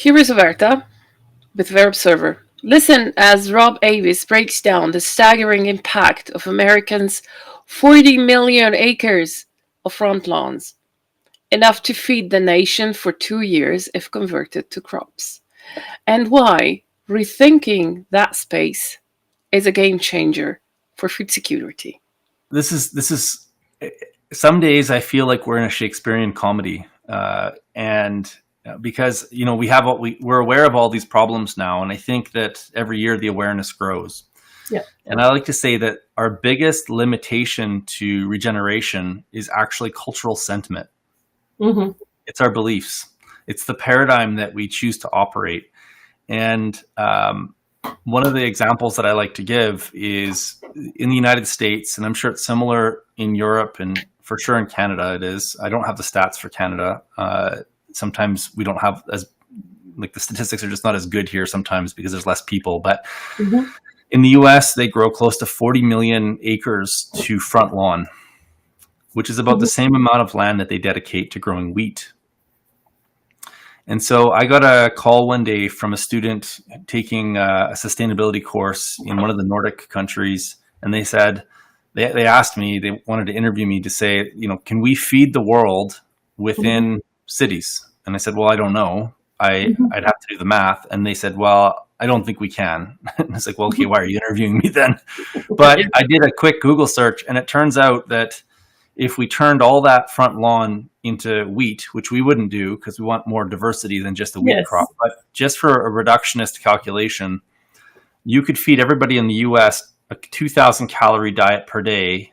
Here is Roberta with Verb Server. Listen as Rob Avis breaks down the staggering impact of Americans' 40 million acres of front lawns, enough to feed the nation for 2 years if converted to crops, and why rethinking that space is a game changer for food security. This is some days I feel like we're in a Shakespearean comedy, and because we're aware of all these problems now, and I think that every year the awareness grows. Yeah. And I like to say that our biggest limitation to regeneration is actually cultural sentiment. Mm-hmm. It's our beliefs. It's the paradigm that we choose to operate. And one of the examples that I like to give is in the United States, and I'm sure it's similar in Europe and for sure in Canada it is. I don't have the stats for Canada. Sometimes we don't have the statistics are just not as good here sometimes because there's less people. But in the US, they grow close to 40 million acres to front lawn, which is about the same amount of land that they dedicate to growing wheat. And so I got a call one day from a student taking a sustainability course in one of the Nordic countries. And they said, they asked me, they wanted to interview me to say, can we feed the world within cities? And I said, well, I don't know. I'd have to do the math. And they said, well, I don't think we can. And I was like, well, okay, why are you interviewing me then? But I did a quick Google search, and it turns out that if we turned all that front lawn into wheat, which we wouldn't do because we want more diversity than just a wheat crop, but just for a reductionist calculation, you could feed everybody in the US a 2,000 calorie diet per day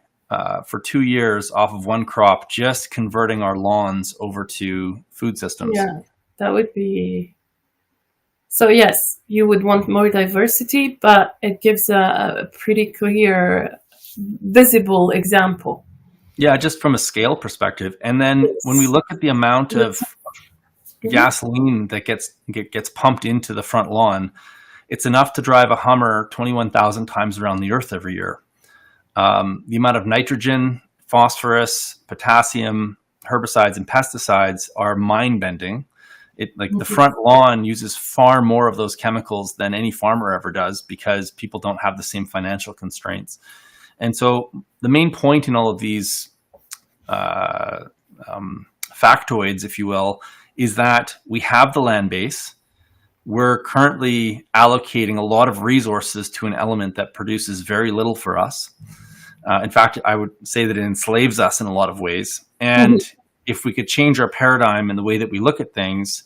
for 2 years off of one crop, just converting our lawns over to food systems. Yeah, that would be... So yes, you would want more diversity, but it gives a pretty clear, visible example. Yeah, just from a scale perspective. And then when we look at the amount of gasoline that gets pumped into the front lawn, it's enough to drive a Hummer 21,000 times around the earth every year. The amount of nitrogen, phosphorus, potassium, herbicides, and pesticides are mind-bending. The front lawn uses far more of those chemicals than any farmer ever does because people don't have the same financial constraints. And so the main point in all of these factoids, if you will, is that we have the land base. We're currently allocating a lot of resources to an element that produces very little for us. In fact, I would say that it enslaves us in a lot of ways. And if we could change our paradigm and the way that we look at things,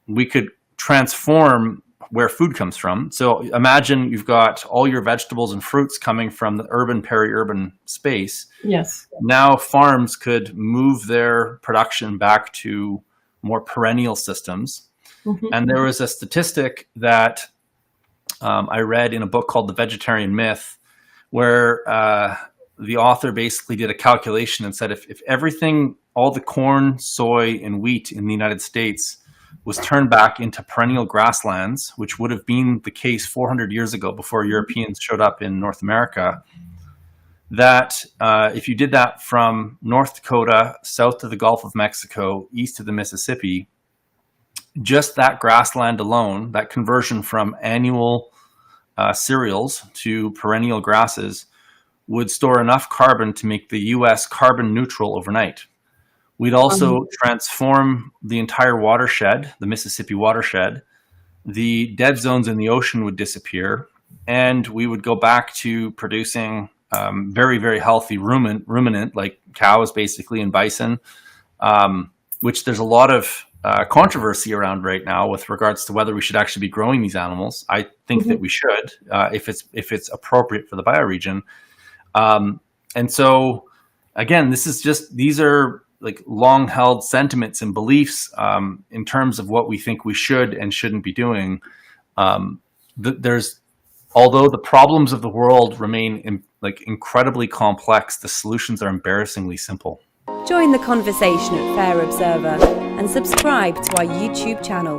we could transform where food comes from. So imagine you've got all your vegetables and fruits coming from the urban, peri-urban space. Yes. Now farms could move their production back to more perennial systems. And there was a statistic that I read in a book called The Vegetarian Myth, where the author basically did a calculation and said if everything, all the corn, soy, and wheat in the United States was turned back into perennial grasslands, which would have been the case 400 years ago before Europeans showed up in North America, that if you did that from North Dakota, south to the Gulf of Mexico, east to the Mississippi, just that grassland alone, that conversion from annual cereals to perennial grasses, would store enough carbon to make the US carbon neutral overnight. We'd also transform the entire watershed, the Mississippi watershed. The dead zones in the ocean would disappear, and we would go back to producing very, very healthy ruminant, like cows basically, and bison, which there's a lot of controversy around right now with regards to whether we should actually be growing these animals. I think that we should, if it's appropriate for the bioregion. And so, again, these are like long held sentiments and beliefs in terms of what we think we should and shouldn't be doing. Although the problems of the world remain incredibly complex, the solutions are embarrassingly simple. Join the conversation at Fair Observer and subscribe to our YouTube channel.